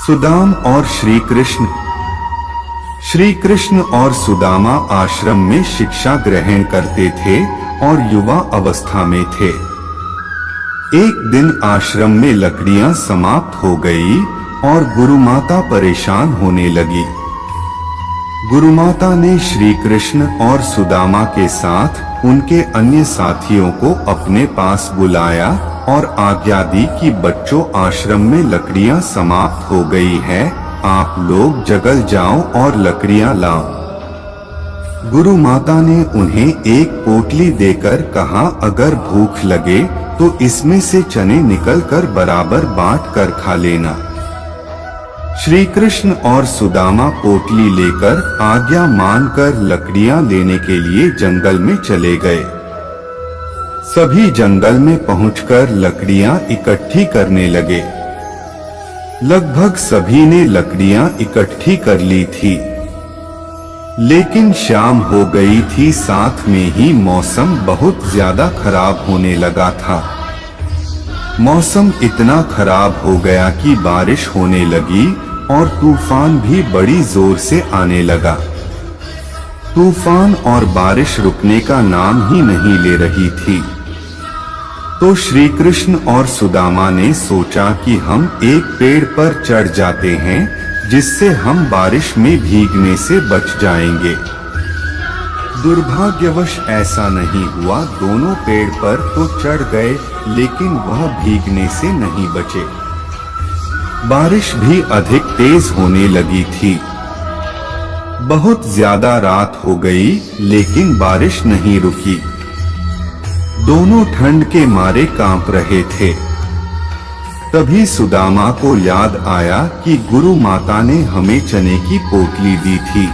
सुदाम और श्री कृष्ण। श्री कृष्ण और सुदामा आश्रम में शिक्षा ग्रहण करते थे और युवा अवस्था में थे। एक दिन आश्रम में लकड़ियां समाप्त हो गई और गुरुमाता परेशान होने लगी। गुरुमाता ने श्री कृष्ण और सुदामा के साथ उनके अन्य साथियों को अपने पास बुलाया और आज्ञा दी कि बच्चों, आश्रम में लकड़ियां समाप्त हो गई है, आप लोग जंगल जाओ और लकड़ियां लाओ। गुरु माता ने उन्हें एक पोटली देकर कहा, अगर भूख लगे तो इसमें से चने निकलकर बराबर बांट कर खा लेना। श्री कृष्ण और सुदामा पोटली लेकर आज्ञा मानकर लकड़ियां लेने के लिए जंगल में चले गए। सभी जंगल में पहुंचकर लकड़ियां इकट्ठी करने लगे। लगभग सभी ने लकड़ियां इकट्ठी कर ली थी, लेकिन शाम हो गई थी, साथ में ही मौसम बहुत ज्यादा खराब होने लगा था। मौसम इतना खराब हो गया कि बारिश होने लगी और तूफान भी बड़ी जोर से आने लगा। तूफान और बारिश रुकने का नाम ही नहीं ले रही थी। तो श्री कृष्ण और सुदामा ने सोचा कि हम एक पेड़ पर चढ़ जाते हैं, जिससे हम बारिश में भीगने से बच जाएंगे। दुर्भाग्यवश ऐसा नहीं हुआ। दोनों पेड़ पर तो चढ़ गए, लेकिन वह भीगने से नहीं बचे। बारिश भी अधिक तेज होने लगी थी। बहुत ज्यादा रात हो गई, लेकिन बारिश नहीं रुकी। दोनों ठंड के मारे कांप रहे थे। तभी सुदामा को याद आया कि गुरु माता ने हमें चने की पोटली दी थी।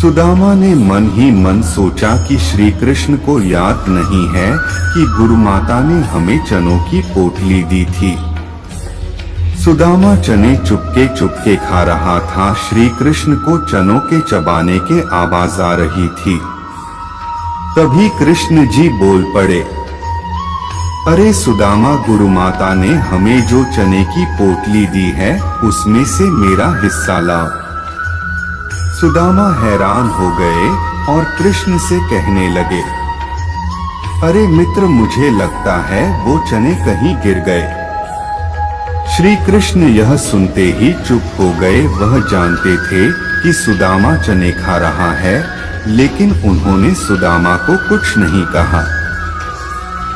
सुदामा ने मन ही मन सोचा कि श्री कृष्ण को याद नहीं है कि गुरु माता ने हमें चनों की पोटली दी थी। सुदामा चने चुपके चुपके खा रहा था। श्री कृष्ण को चनों के चबाने के आवाज आ रही थी। तभी कृष्ण जी बोल पड़े, अरे सुदामा, गुरु माता ने हमें जो चने की पोटली दी है, उसमें से मेरा हिस्सा लाओ। सुदामा हैरान हो गए और कृष्ण से कहने लगे, अरे मित्र, मुझे लगता है वो चने कहीं गिर गए। श्री कृष्ण यह सुनते ही चुप हो गए। वह जानते थे कि सुदामा चने खा रहा है, लेकिन उन्होंने सुदामा को कुछ नहीं कहा।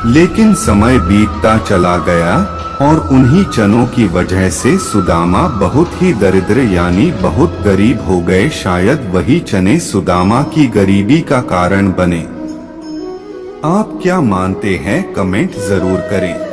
लेकिन समय बीतता चला गया और उन्हीं चनों की वजह से सुदामा बहुत ही दरिद्र यानी बहुत गरीब हो गए। शायद वही चने सुदामा की गरीबी का कारण बने। आप क्या मानते हैं? कमेंट जरूर करें।